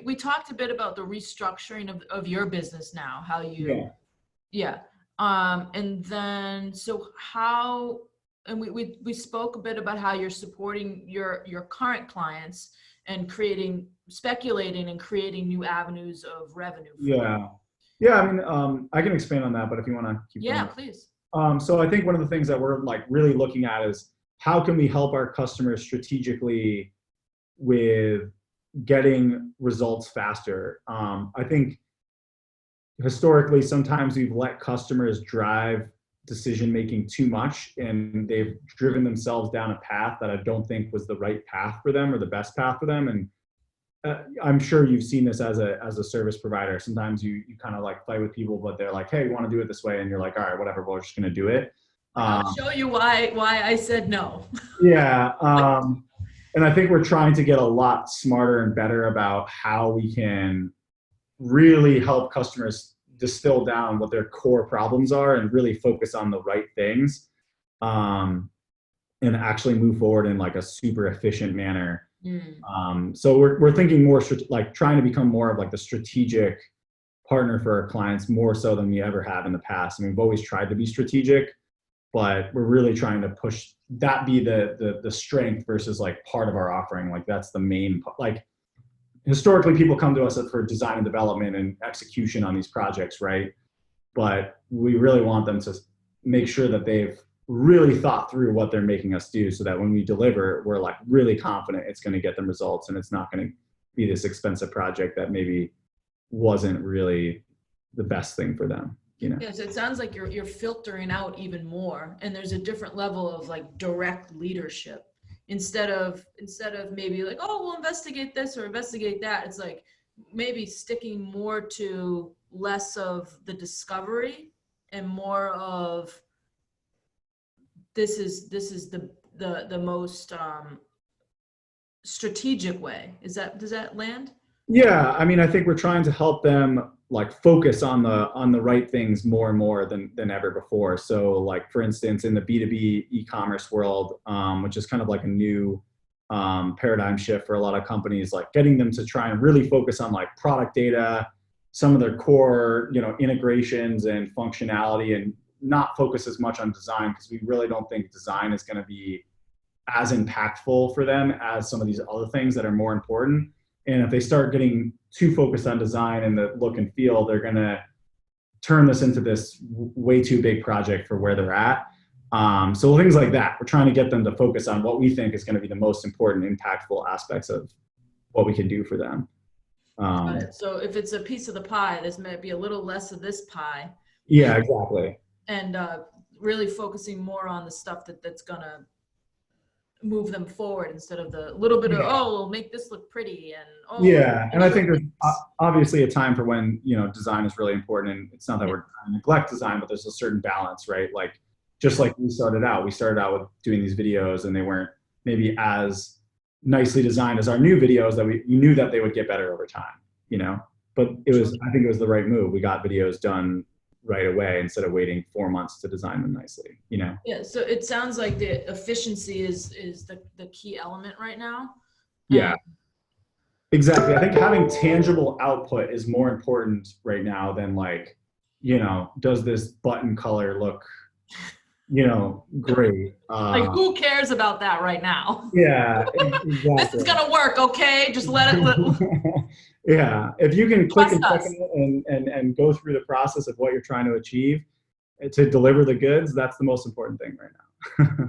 we talked a bit about the restructuring of your business now, how you, Yeah. yeah. And then, and we spoke a bit about how you're supporting your current clients and speculating and creating new avenues of revenue for them. Yeah. Yeah. I mean, I can expand on that, but if you want to keep going. Yeah, please. So I think one of the things that we're like really looking at is how can we help our customers strategically with getting results faster. I think historically, sometimes we've let customers drive decision making too much, and they've driven themselves down a path that I don't think was the right path for them or the best path for them. And I'm sure you've seen this as a service provider. Sometimes you kind of like fight with people, but they're like, "Hey, we want to do it this way," and you're like, "All right, whatever, we're just going to do it." I'll show you why I said no. Yeah. And I think we're trying to get a lot smarter and better about how we can really help customers distill down what their core problems are and really focus on the right things, and actually move forward in like a super efficient manner. So we're thinking more like trying to become more of like the strategic partner for our clients, more so than we ever have in the past. I mean, we've always tried to be strategic, but we're really trying to push that be the strength versus like part of our offering. Like that's the main, like historically people come to us for design and development and execution on these projects, right? But we really want them to make sure that they've really thought through what they're making us do, so that when we deliver, we're like really confident it's going to get them results and it's not going to be this expensive project that maybe wasn't really the best thing for them. You know? Yeah, so it sounds like you're filtering out even more, and there's a different level of like direct leadership instead of maybe like, oh, we'll investigate this or investigate that. It's like maybe sticking more to less of the discovery and more of this is the most strategic way. Does that land? Yeah, I mean, I think we're trying to help them like focus on the right things more and more than ever before. So like, for instance, in the B2B e-commerce world, which is kind of like a new paradigm shift for a lot of companies, like getting them to try and really focus on like product data, some of their core, integrations and functionality, and not focus as much on design, because we really don't think design is going to be as impactful for them as some of these other things that are more important. And if they start getting too focused on design and the look and feel, they're going to turn this into this way too big project for where they're at. So things like that, we're trying to get them to focus on what we think is going to be the most important, impactful aspects of what we can do for them. So if it's a piece of the pie, there's might be a little less of this pie. Yeah, exactly. And really focusing more on the stuff that's going to move them forward, instead of the little bit of, oh, we'll make this look pretty, and and I think there's obviously a time for when design is really important, and it's not that we're trying to neglect design, but there's a certain balance, right? Like just like we started out with doing these videos, and they weren't maybe as nicely designed as our new videos that we knew that they would get better over time, but I think it was the right move. We got videos done right away instead of waiting 4 months to design them nicely, Yeah, so it sounds like the efficiency is the key element right now. Yeah, exactly. I think having tangible output is more important right now than like, does this button color look, great? Like, who cares about that right now? Yeah, exactly. This is gonna work, okay? Just let it. Yeah, if you can click and go through the process of what you're trying to achieve to deliver the goods, that's the most important thing right now.